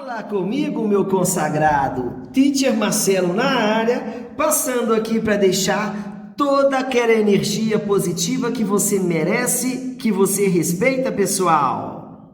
Fala comigo, meu consagrado. Teacher Marcelo na área, passando aqui para deixar toda aquela energia positiva que você merece, que você respeita, pessoal.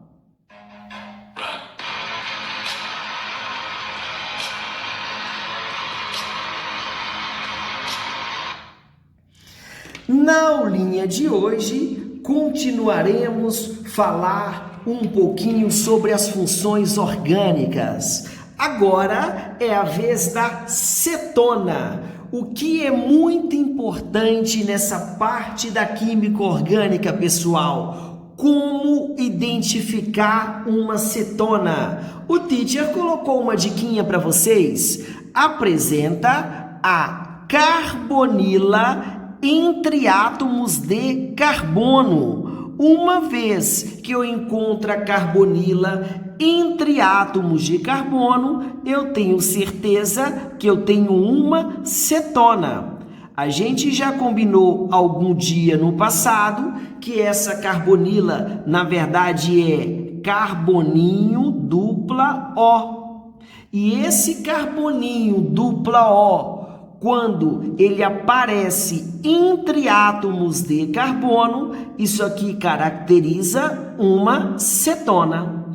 Na aulinha de hoje, continuaremos falar um pouquinho sobre as funções orgânicas. Agora é a vez da cetona, o que é muito importante nessa parte da química orgânica, pessoal. Como identificar uma cetona? O teacher colocou uma diquinha para vocês. Apresenta a carbonila entre átomos de carbono. Uma vez que eu encontro a carbonila entre átomos de carbono, eu tenho certeza que eu tenho uma cetona. A gente já combinou algum dia no passado que essa carbonila, na verdade, é carboninho dupla O. E esse carboninho dupla O, quando ele aparece entre átomos de carbono, isso aqui caracteriza uma cetona.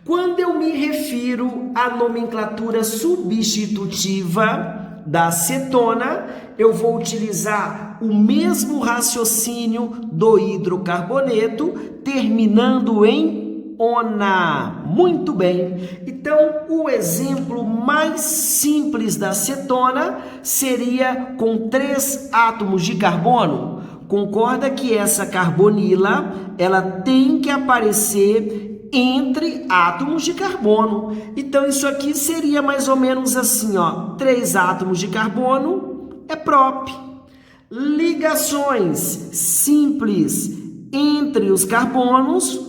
Quando eu me refiro à nomenclatura substitutiva da cetona, eu vou utilizar o mesmo raciocínio do hidrocarboneto, terminando em ona. Muito bem. Então, o exemplo mais simples da cetona seria com 3 átomos de carbono. Concorda que essa carbonila, ela tem que aparecer entre átomos de carbono. Então, isso aqui seria mais ou menos assim, ó. 3 átomos de carbono é prop. Ligações simples entre os carbonos,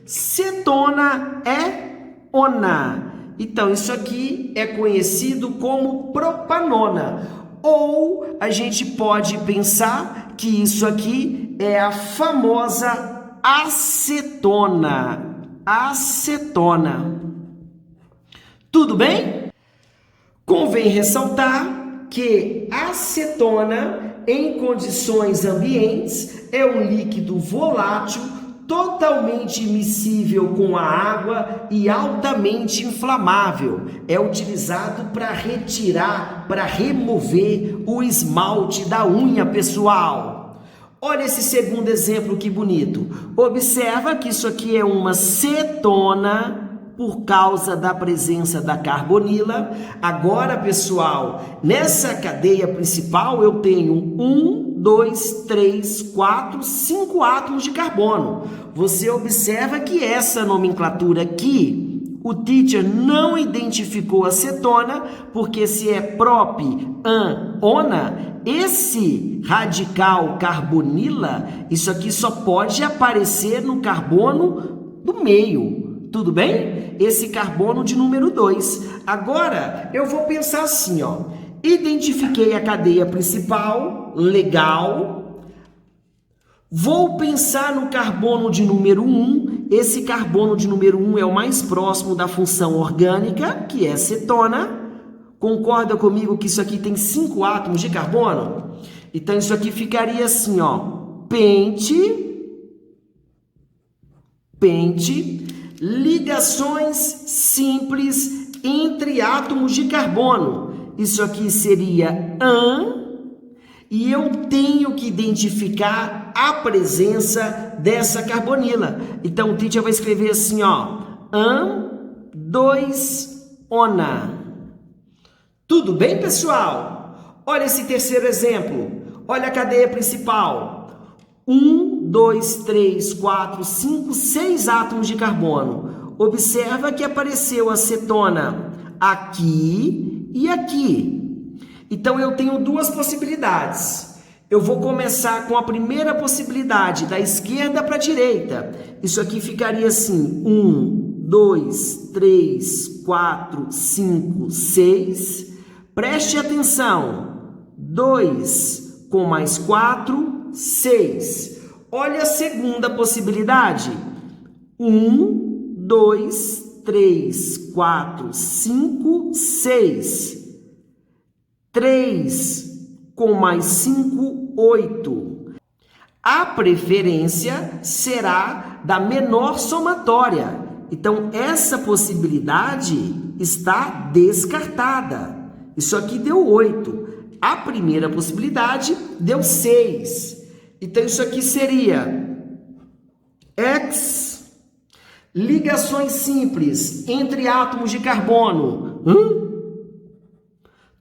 cetona é ona. Então, isso aqui é conhecido como propanona. Ou a gente pode pensar que isso aqui é a famosa acetona. Acetona. Tudo bem? Convém ressaltar que a acetona, em condições ambientes, é um líquido volátil totalmente miscível com a água e altamente inflamável. É utilizado para retirar, para remover o esmalte da unha, pessoal. Olha esse segundo exemplo, que bonito. Observa que isso aqui é uma cetona por causa da presença da carbonila. Agora, pessoal, nessa cadeia principal eu tenho 1, 2, 3, 4, 5 átomos de carbono. Você observa que essa nomenclatura aqui, o teacher não identificou a cetona, porque se é prop, an, ona, esse radical carbonila, isso aqui só pode aparecer no carbono do meio. Tudo bem? Esse carbono de número 2. Agora, eu vou pensar assim, ó. Identifiquei a cadeia principal, legal. Vou pensar no carbono de número 1. Esse carbono de número 1 é o mais próximo da função orgânica, que é cetona. Concorda comigo que isso aqui tem 5 átomos de carbono? Então, isso aqui ficaria assim, ó. Pente. Ligações simples entre átomos de carbono. Isso aqui seria an, e eu tenho que identificar a presença dessa carbonila. Então, o teacher vai escrever assim, ó, an, 2, ona. Tudo bem, pessoal? Olha esse terceiro exemplo. Olha a cadeia principal. 1, 2, 3, 4, 5, 6 átomos de carbono. Observa que apareceu a cetona aqui e aqui. Então, eu tenho 2 possibilidades. Eu vou começar com a primeira possibilidade, da esquerda para a direita. Isso aqui ficaria assim, 1, 2, 3, 4, 5, 6. Preste atenção. 2 com mais 4, 6. Olha a segunda possibilidade. 1, 2, 3, 4, 5, 6. 3 com mais 5, 8. A preferência será da menor somatória. Então, essa possibilidade está descartada. Isso aqui deu 8. A primeira possibilidade deu 6. Então, isso aqui seria X, ligações simples entre átomos de carbono.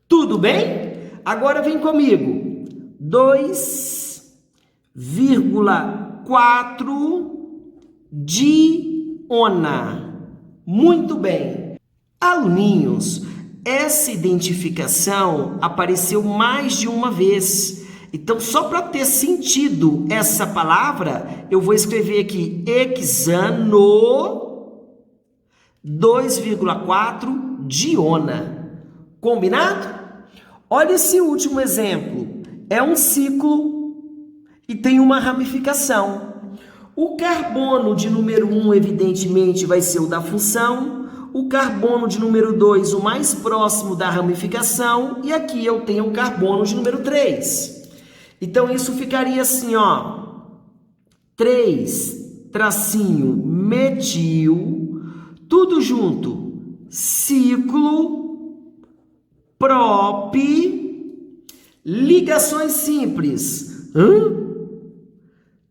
Tudo bem? Agora vem comigo. 2,4 diona. Muito bem. Aluninhos, essa identificação apareceu mais de uma vez. Então, só para ter sentido essa palavra, eu vou escrever aqui hexano 2,4 diona. Combinado? Olha esse último exemplo. É um ciclo e tem uma ramificação. O carbono de número 1, evidentemente, vai ser o da função. O carbono de número 2, o mais próximo da ramificação. E aqui eu tenho o carbono de número 3. Então, isso ficaria assim, ó. 3, tracinho, metil, tudo junto. Ciclo, prop, ligações simples.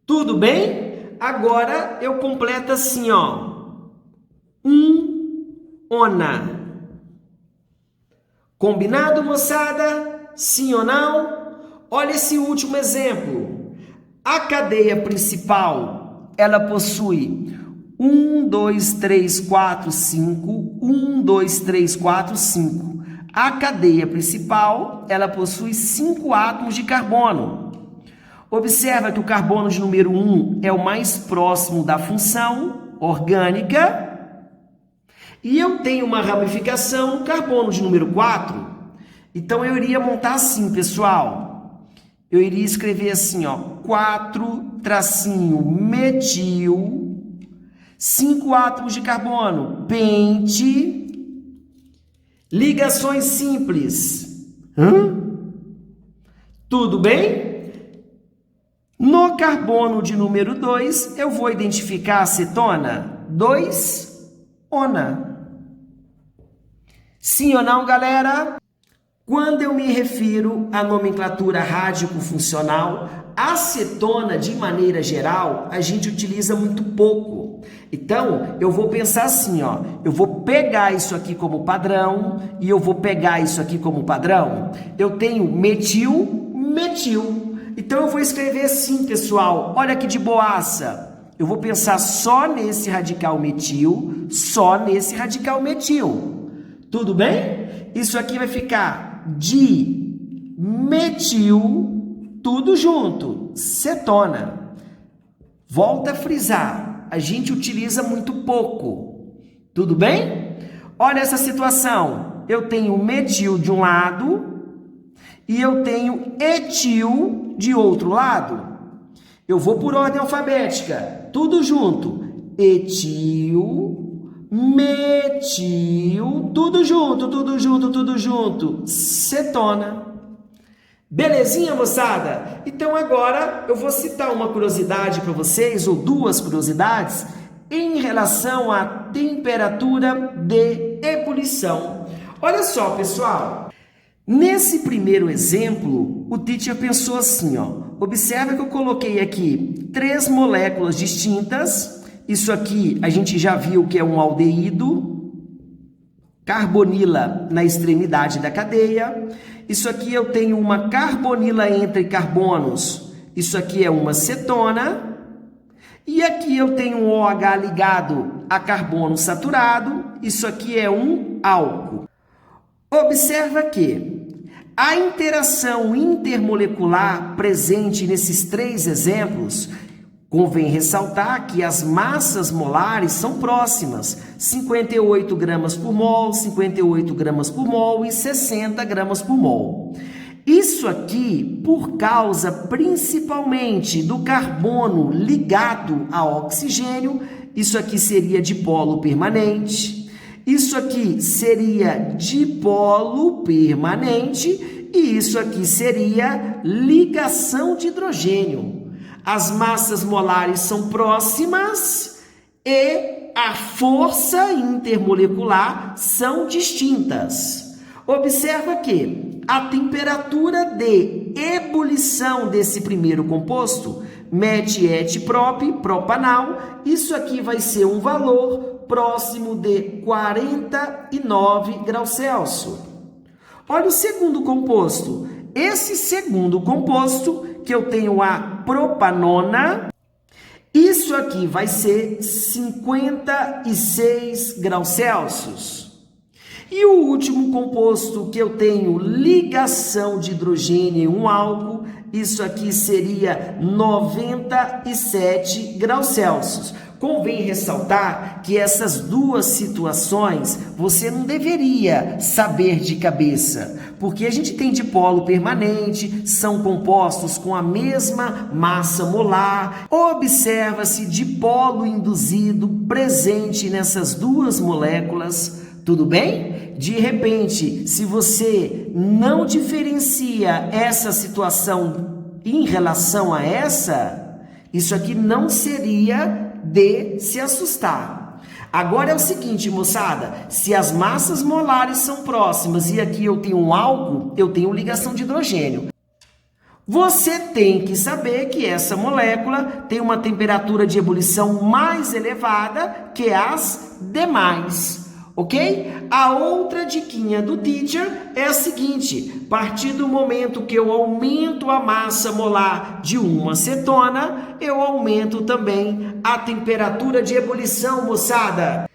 Tudo bem? Agora eu completo assim, ó. Ona. Combinado, moçada? Sim ou não? Olha esse último exemplo. A cadeia principal, ela possui 1, 2, 3, 4, 5. 1, 2, 3, 4, 5. A cadeia principal, ela possui 5 átomos de carbono. Observa que o carbono de número 1 é o mais próximo da função orgânica. E eu tenho uma ramificação no carbono de número 4. Então, eu iria montar assim, pessoal. Eu iria escrever assim, ó. 4, tracinho, metil, 5 átomos de carbono, pente, ligações simples. Tudo bem? No carbono de número 2, eu vou identificar a acetona 2-ona. Sim ou não, galera? Quando eu me refiro à nomenclatura rádico-funcional, a acetona, de maneira geral, a gente utiliza muito pouco. Então, eu vou pensar assim, ó. Eu vou pegar isso aqui como padrão e eu vou pegar isso aqui como padrão. Eu tenho metil, metil. Então, eu vou escrever assim, pessoal. Olha que de boaça. Eu vou pensar só nesse radical metil, só nesse radical metil. Tudo bem? Isso aqui vai ficar de metil, tudo junto, cetona. Volta a frisar. A gente utiliza muito pouco. Tudo bem? Olha essa situação. Eu tenho metil de um lado e eu tenho etil de outro lado. Eu vou por ordem alfabética, tudo junto. Etil, metil, tudo junto, tudo junto, tudo junto. Cetona. Belezinha, moçada? Então agora eu vou citar uma curiosidade para vocês, ou duas curiosidades, em relação à temperatura de ebulição. Olha só, pessoal. Nesse primeiro exemplo, o teacher pensou assim, ó. Observa que eu coloquei aqui 3 moléculas distintas. Isso aqui a gente já viu que é um aldeído. Carbonila na extremidade da cadeia. Isso aqui eu tenho uma carbonila entre carbonos. Isso aqui é uma cetona. E aqui eu tenho um OH ligado a carbono saturado. Isso aqui é um álcool. Observa que a interação intermolecular presente nesses 3 exemplos, convém ressaltar que as massas molares são próximas, 58 gramas por mol, 58 gramas por mol e 60 gramas por mol. Isso aqui por causa principalmente do carbono ligado ao oxigênio, isso aqui seria dipolo permanente. Isso aqui seria dipolo permanente e isso aqui seria ligação de hidrogênio. As massas molares são próximas e a força intermolecular são distintas. Observa que a temperatura de ebulição desse primeiro composto, MET-ET-Prop, propanal, isso aqui vai ser um valor próximo de 49 graus Celsius. Olha o segundo composto. Esse segundo composto, que eu tenho a propanona, isso aqui vai ser 56 graus Celsius. E o último composto que eu tenho ligação de hidrogênio em um álcool, isso aqui seria 97 graus Celsius. Convém ressaltar que essas duas situações você não deveria saber de cabeça, porque a gente tem dipolo permanente, são compostos com a mesma massa molar. Observa-se dipolo induzido presente nessas duas moléculas, tudo bem? De repente, se você não diferencia essa situação em relação a essa, isso aqui não seria de se assustar. Agora é o seguinte, moçada, se as massas molares são próximas e aqui eu tenho um álcool, eu tenho ligação de hidrogênio. Você tem que saber que essa molécula tem uma temperatura de ebulição mais elevada que as demais. Ok? A outra diquinha do teacher é a seguinte: a partir do momento que eu aumento a massa molar de uma cetona, eu aumento também a temperatura de ebulição, moçada.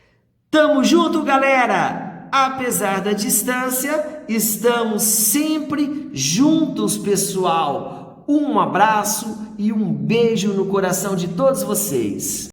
Tamo junto, galera! Apesar da distância, estamos sempre juntos, pessoal. Um abraço e um beijo no coração de todos vocês.